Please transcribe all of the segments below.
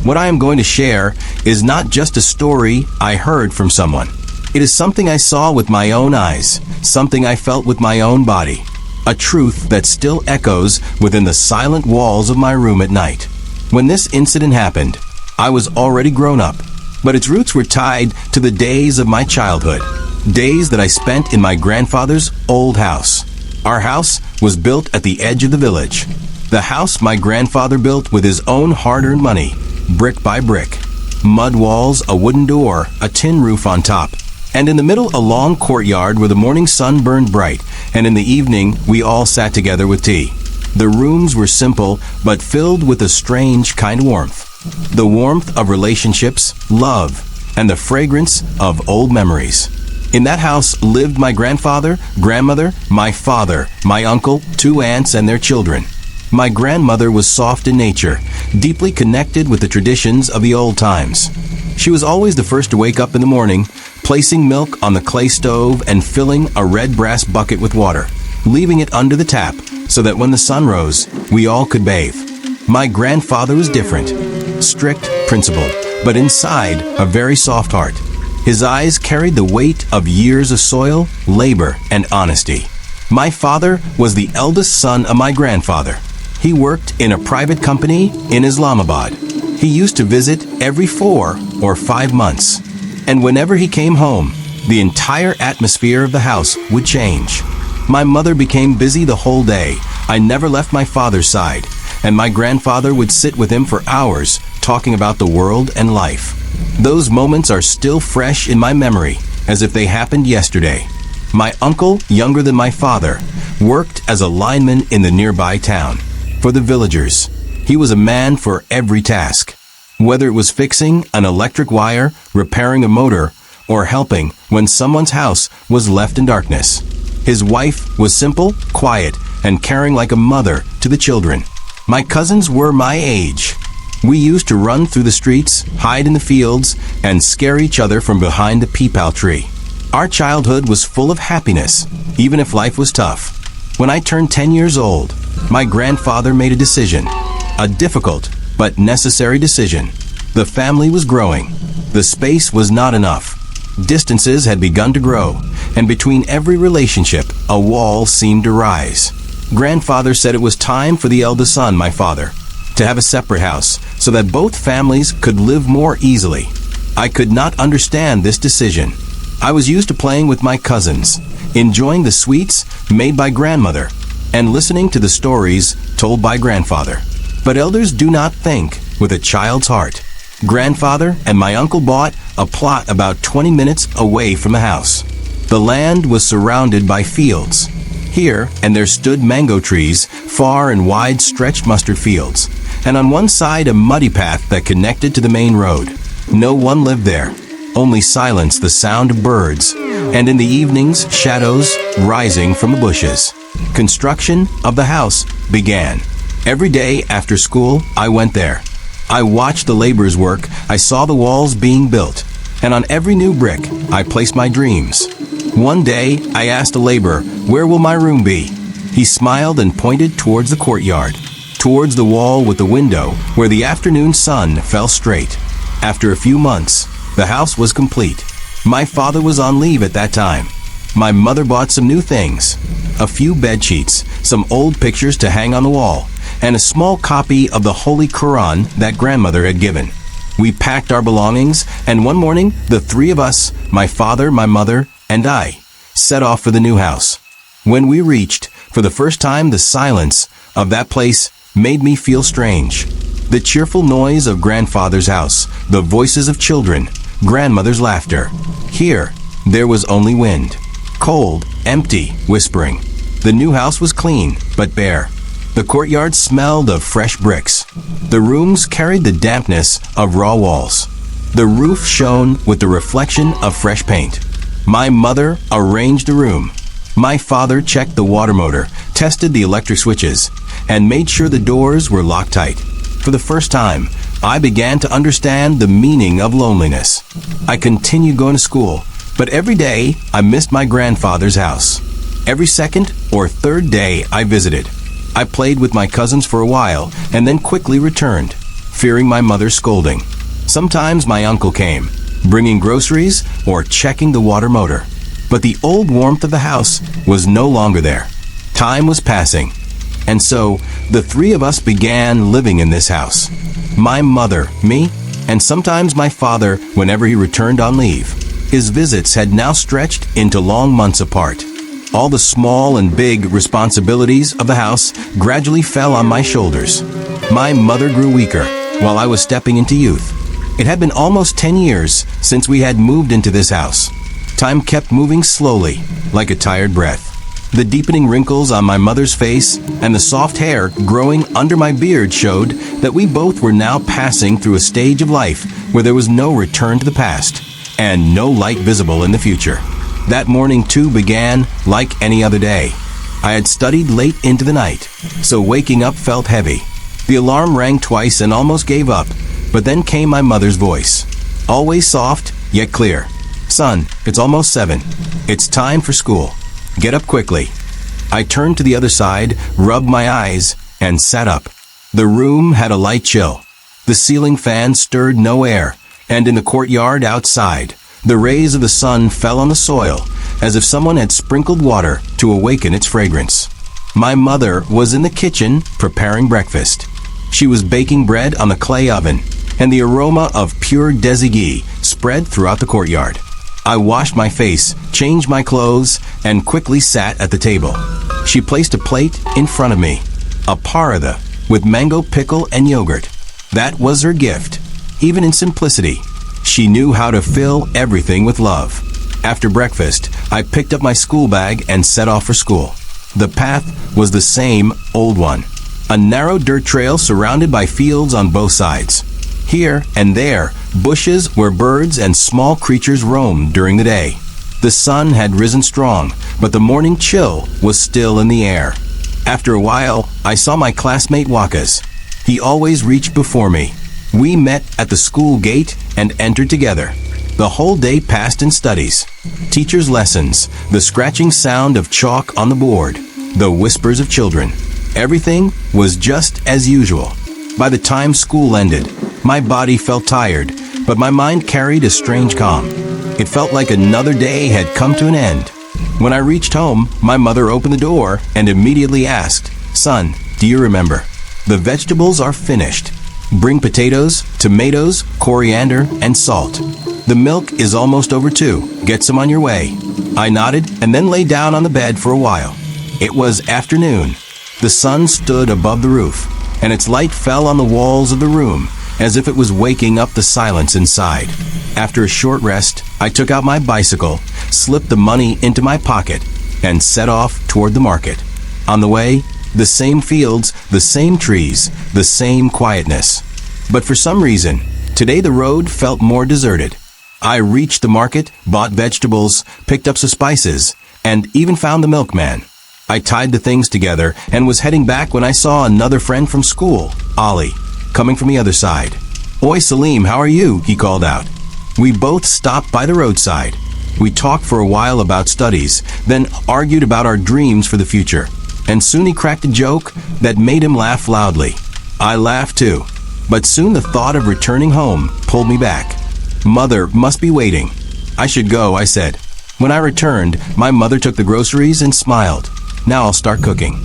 What I am going to share is not just a story I heard from someone. It is something I saw with my own eyes, something I felt with my own body, a truth that still echoes within the silent walls of my room at night. When this incident happened, I was already grown up, but its roots were tied to the days of my childhood, days that I spent in my grandfather's old house. Our house was built at the edge of the village. The house my grandfather built with his own hard-earned money, brick by brick. Mud walls, a wooden door, a tin roof on top, and in the middle a long courtyard where the morning sun burned bright, and in the evening we all sat together with tea. The rooms were simple, but filled with a strange kind of warmth. The warmth of relationships, love, and the fragrance of old memories. In that house lived my grandfather, grandmother, my father, my uncle, 2 aunts, and their children. My grandmother was soft in nature, deeply connected with the traditions of the old times. She was always the first to wake up in the morning, placing milk on the clay stove and filling a red brass bucket with water, leaving it under the tap so that when the sun rose, we all could bathe. My grandfather was different, strict, principled, but inside a very soft heart. His eyes carried the weight of years of soil, labor, and honesty. My father was the eldest son of my grandfather. He worked in a private company in Islamabad. He used to visit every 4 or 5 months. And whenever he came home, the entire atmosphere of the house would change. My mother became busy the whole day. I never left my father's side, and my grandfather would sit with him for hours talking about the world and life. Those moments are still fresh in my memory, as if they happened yesterday. My uncle, younger than my father, worked as a lineman in the nearby town. For the villagers, he was a man for every task. Whether it was fixing an electric wire, repairing a motor, or helping when someone's house was left in darkness. His wife was simple, quiet, and caring like a mother to the children. My cousins were my age. We used to run through the streets, hide in the fields, and scare each other from behind the peepal tree. Our childhood was full of happiness, even if life was tough. When I turned 10 years old, my grandfather made a decision, a difficult but necessary decision. The family was growing. The space was not enough. Distances had begun to grow, and between every relationship, a wall seemed to rise. Grandfather said it was time for the eldest son, my father, to have a separate house so that both families could live more easily. I could not understand this decision. I was used to playing with my cousins, enjoying the sweets made by grandmother, and listening to the stories told by grandfather. But elders do not think with a child's heart. Grandfather and my uncle bought a plot about 20 minutes away from the house. The land was surrounded by fields. Here and there stood mango trees, far and wide stretched mustard fields, and on one side a muddy path that connected to the main road. No one lived there, only silence, the sound of birds, and in the evenings, shadows rising from the bushes. Construction of the house began. Every day after school, I went there. I watched the laborers work, I saw the walls being built, and on every new brick, I placed my dreams. One day, I asked a laborer, "Where will my room be?" He smiled and pointed towards the courtyard, towards the wall with the window where the afternoon sun fell straight. After a few months, the house was complete. My father was on leave at that time. My mother bought some new things, a few bed sheets, some old pictures to hang on the wall, and a small copy of the Holy Quran that grandmother had given. We packed our belongings, and one morning, the 3 of us, my father, my mother, and I, set off for the new house. When we reached, for the first time, the silence of that place made me feel strange. The cheerful noise of grandfather's house, the voices of children, grandmother's laughter. Here, there was only wind. Cold, empty, whispering. The new house was clean, but bare. The courtyard smelled of fresh bricks. The rooms carried the dampness of raw walls. The roof shone with the reflection of fresh paint. My mother arranged the room. My father checked the water motor, tested the electric switches, and made sure the doors were locked tight. For the first time, I began to understand the meaning of loneliness. I continued going to school, but every day I missed my grandfather's house. Every second or third day I visited. I played with my cousins for a while and then quickly returned. fearing my mother's scolding. Sometimes my uncle came, bringing groceries or checking the water motor. But the old warmth of the house was no longer there. Time was passing. And so, the three of us began living in this house. My mother, me, and sometimes my father whenever he returned on leave. His visits had now stretched into long months apart. All the small and big responsibilities of the house gradually fell on my shoulders. My mother grew weaker while I was stepping into youth. It had been almost 10 years since we had moved into this house. Time kept moving slowly, like a tired breath. The deepening wrinkles on my mother's face and the soft hair growing under my beard showed that we both were now passing through a stage of life where there was no return to the past and no light visible in the future. That morning, too, began like any other day. I had studied late into the night, so waking up felt heavy. The alarm rang twice and almost gave up, but then came my mother's voice, always soft, yet clear. "Son, it's almost 7. It's time for school. Get up quickly." I turned to the other side, rubbed my eyes, and sat up. The room had a light chill. The ceiling fan stirred no air, and in the courtyard outside, the rays of the sun fell on the soil as if someone had sprinkled water to awaken its fragrance. My mother was in the kitchen preparing breakfast. She was baking bread on the clay oven, and the aroma of pure desi ghee spread throughout the courtyard. I washed my face, changed my clothes, and quickly sat at the table. She placed a plate in front of me, a paratha with mango pickle and yogurt. That was her gift. Even in simplicity, she knew how to fill everything with love. After breakfast, I picked up my school bag and set off for school. The path was the same old one, a narrow dirt trail surrounded by fields on both sides. Here and there, bushes where birds and small creatures roamed during the day. The sun had risen strong, but the morning chill was still in the air. After a while, I saw my classmate Wakas. He always reached before me. We met at the school gate and entered together. The whole day passed in studies. Teachers' lessons, the scratching sound of chalk on the board, the whispers of children. Everything was just as usual. By the time school ended, my body felt tired, but my mind carried a strange calm. It felt like another day had come to an end. When I reached home, my mother opened the door and immediately asked, "Son, do you remember? The vegetables are finished. Bring potatoes, tomatoes, coriander, and salt. The milk is almost over too. Get some on your way." I nodded and then lay down on the bed for a while. It was afternoon. The sun stood above the roof, and its light fell on the walls of the room as if it was waking up the silence inside. After a short rest, I took out my bicycle, slipped the money into my pocket, and set off toward the market. On the way, the same fields, the same trees, the same quietness. But for some reason, today the road felt more deserted. I reached the market, bought vegetables, picked up some spices, and even found the milkman. I tied the things together and was heading back when I saw another friend from school, Ali, coming from the other side. "Oi, Salim, how are you?" he called out. We both stopped by the roadside. We talked for a while about studies, then argued about our dreams for the future. And soon he cracked a joke that made him laugh loudly. I laughed too, but soon the thought of returning home pulled me back. Mother must be waiting. I should go, I said. When I returned, my mother took the groceries and smiled. Now I'll start cooking.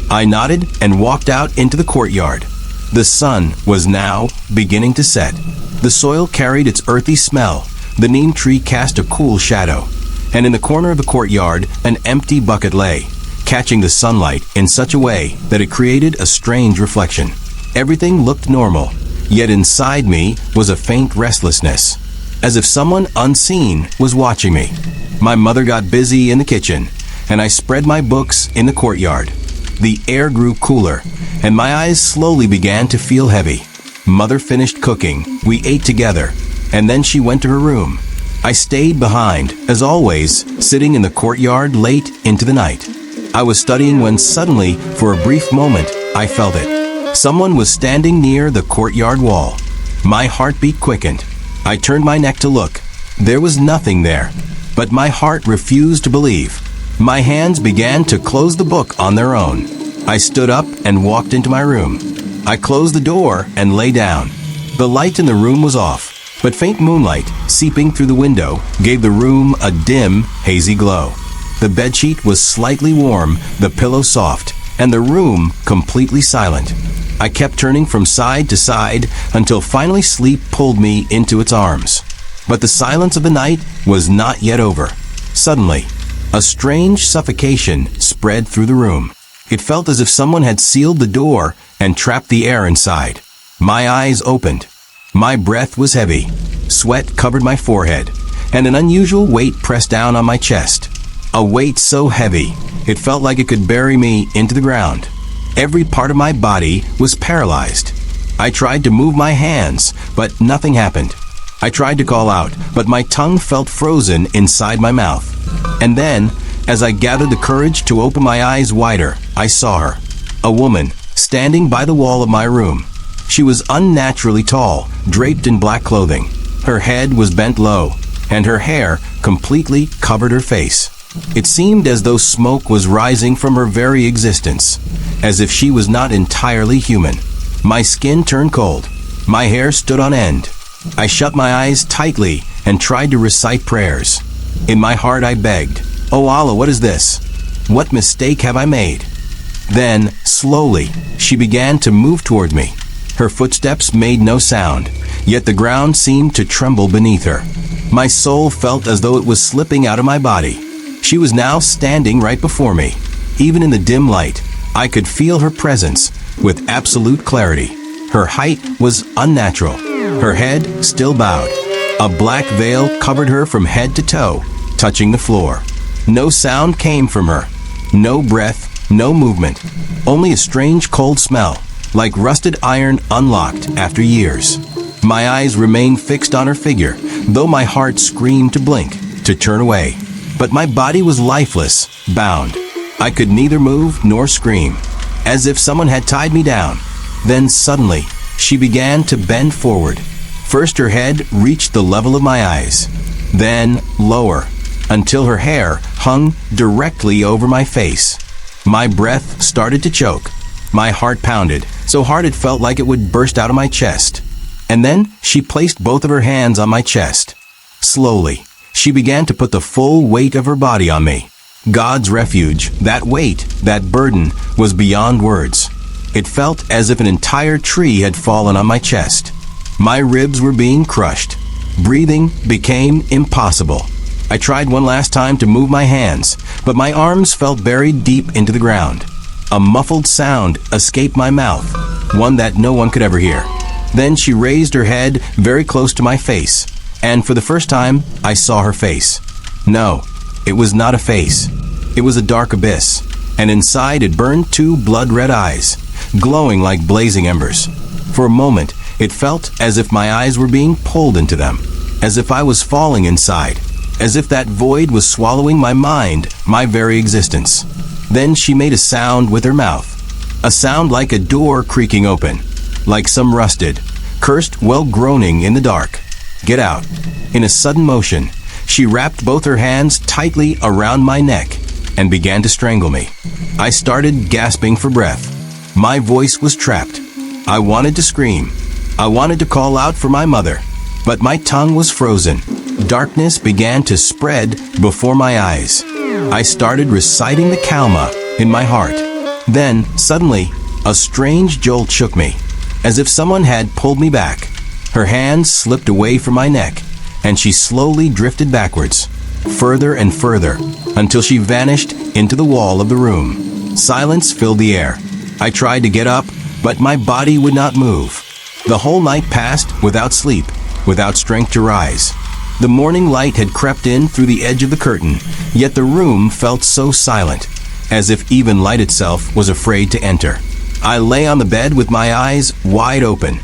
I nodded and walked out into the courtyard. The sun was now beginning to set. The soil carried its earthy smell. The neem tree cast a cool shadow. And in the corner of the courtyard, an empty bucket lay, catching the sunlight in such a way that it created a strange reflection. Everything looked normal, yet inside me was a faint restlessness, as if someone unseen was watching me. My mother got busy in the kitchen, and I spread my books in the courtyard. The air grew cooler, and my eyes slowly began to feel heavy. Mother finished cooking, we ate together, and then she went to her room. I stayed behind, as always, sitting in the courtyard late into the night. I was studying when suddenly, for a brief moment, I felt it. Someone was standing near the courtyard wall. My heartbeat quickened. I turned my neck to look. There was nothing there, but my heart refused to believe. My hands began to close the book on their own. I stood up and walked into my room. I closed the door and lay down. The light in the room was off, but faint moonlight, seeping through the window, gave the room a dim, hazy glow. The bedsheet was slightly warm, the pillow soft, and the room completely silent. I kept turning from side to side until finally sleep pulled me into its arms. But the silence of the night was not yet over. Suddenly, a strange suffocation spread through the room. It felt as if someone had sealed the door and trapped the air inside. My eyes opened. My breath was heavy. Sweat covered my forehead, and an unusual weight pressed down on my chest. A weight so heavy, it felt like it could bury me into the ground. Every part of my body was paralyzed. I tried to move my hands, but nothing happened. I tried to call out, but my tongue felt frozen inside my mouth. And then, as I gathered the courage to open my eyes wider, I saw her. A woman, standing by the wall of my room. She was unnaturally tall, draped in black clothing. Her head was bent low, and her hair completely covered her face. It seemed as though smoke was rising from her very existence, as if she was not entirely human. My skin turned cold. My hair stood on end. I shut my eyes tightly and tried to recite prayers. In my heart I begged, "Oh Allah, what is this? What mistake have I made?" Then, slowly, she began to move toward me. Her footsteps made no sound, yet the ground seemed to tremble beneath her. My soul felt as though it was slipping out of my body. She was now standing right before me. Even in the dim light, I could feel her presence with absolute clarity. Her height was unnatural. Her head still bowed. A black veil covered her from head to toe, touching the floor. No sound came from her. No breath, no movement. Only a strange cold smell, like rusted iron unlocked after years. My eyes remained fixed on her figure, though my heart screamed to blink, to turn away. But my body was lifeless, bound. I could neither move nor scream, as if someone had tied me down. Then suddenly, she began to bend forward. First her head reached the level of my eyes, then lower, until her hair hung directly over my face. My breath started to choke. My heart pounded, so hard it felt like it would burst out of my chest. And then she placed both of her hands on my chest. Slowly, she began to put the full weight of her body on me. God's refuge, that weight, that burden, was beyond words. It felt as if an entire tree had fallen on my chest. My ribs were being crushed. Breathing became impossible. I tried one last time to move my hands, but my arms felt buried deep into the ground. A muffled sound escaped my mouth, one that no one could ever hear. Then she raised her head very close to my face, and for the first time, I saw her face. No, it was not a face. It was a dark abyss, and inside it burned two blood-red eyes, glowing like blazing embers. For a moment, it felt as if my eyes were being pulled into them, as if I was falling inside, as if that void was swallowing my mind, my very existence. Then she made a sound with her mouth, a sound like a door creaking open, like some rusted, cursed well groaning in the dark. "Get out." In a sudden motion, she wrapped both her hands tightly around my neck and began to strangle me. I started gasping for breath. My voice was trapped. I wanted to scream. I wanted to call out for my mother, but my tongue was frozen. Darkness began to spread before my eyes. I started reciting the Kalma in my heart. Then, suddenly, a strange jolt shook me, as if someone had pulled me back. Her hands slipped away from my neck, and she slowly drifted backwards, further and further, until she vanished into the wall of the room. Silence filled the air. I tried to get up, but my body would not move. The whole night passed without sleep, without strength to rise. The morning light had crept in through the edge of the curtain, yet the room felt so silent, as if even light itself was afraid to enter. I lay on the bed with my eyes wide open,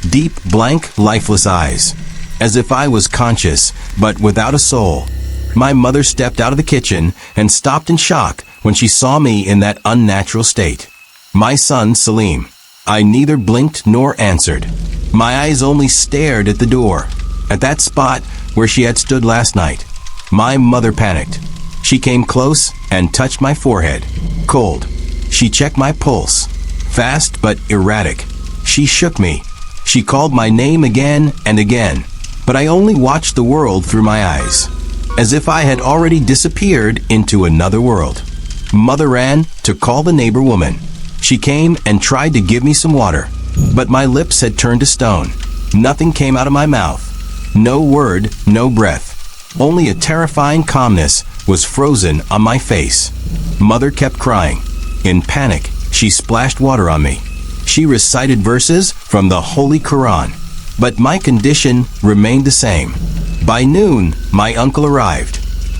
deep, blank, lifeless eyes, as if I was conscious, but without a soul. My mother stepped out of the kitchen and stopped in shock when she saw me in that unnatural state. My son, Salim. I neither blinked nor answered. My eyes only stared at the door, at that spot where she had stood last night. My mother panicked. She came close and touched my forehead. Cold. She checked my pulse. Fast but erratic. She shook me. She called my name again and again, but I only watched the world through my eyes, as if I had already disappeared into another world. Mother ran to call the neighbor woman. She came and tried to give me some water, but my lips had turned to stone. Nothing came out of my mouth. No word, no breath. Only a terrifying calmness was frozen on my face. Mother kept crying. In panic, she splashed water on me. She recited verses from the Holy Quran, but my condition remained the same. By noon, my uncle arrived.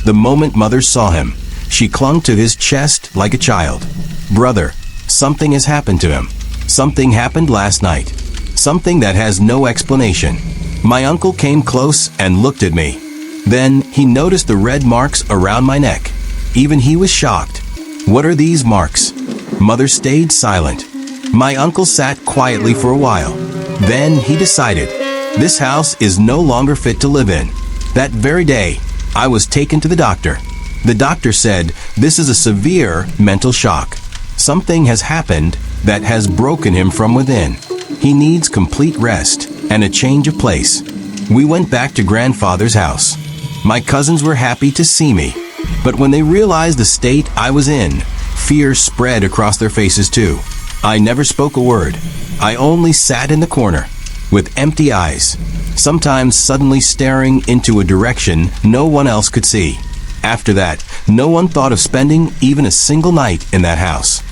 The moment Mother saw him, she clung to his chest like a child. Brother, something has happened to him. Something happened last night. Something that has no explanation. My uncle came close and looked at me. Then he noticed the red marks around my neck. Even he was shocked. What are these marks? Mother stayed silent. My uncle sat quietly for a while. Then he decided, this house is no longer fit to live in. That very day, I was taken to the doctor. The doctor said, this is a severe mental shock. Something has happened that has broken him from within. He needs complete rest and a change of place. We went back to grandfather's house. My cousins were happy to see me, but when they realized the state I was in, fear spread across their faces too. I never spoke a word. I only sat in the corner, with empty eyes, sometimes suddenly staring into a direction no one else could see. After that, no one thought of spending even a single night in that house.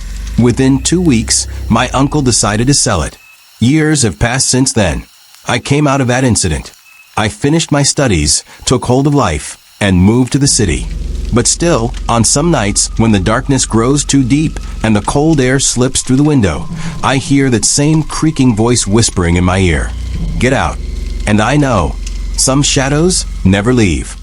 Within 2 weeks, my uncle decided to sell it. Years have passed since then. I came out of that incident. I finished my studies, took hold of life, and moved to the city. But still, on some nights when the darkness grows too deep and the cold air slips through the window, I hear that same creaking voice whispering in my ear. Get out. And I know, some shadows never leave.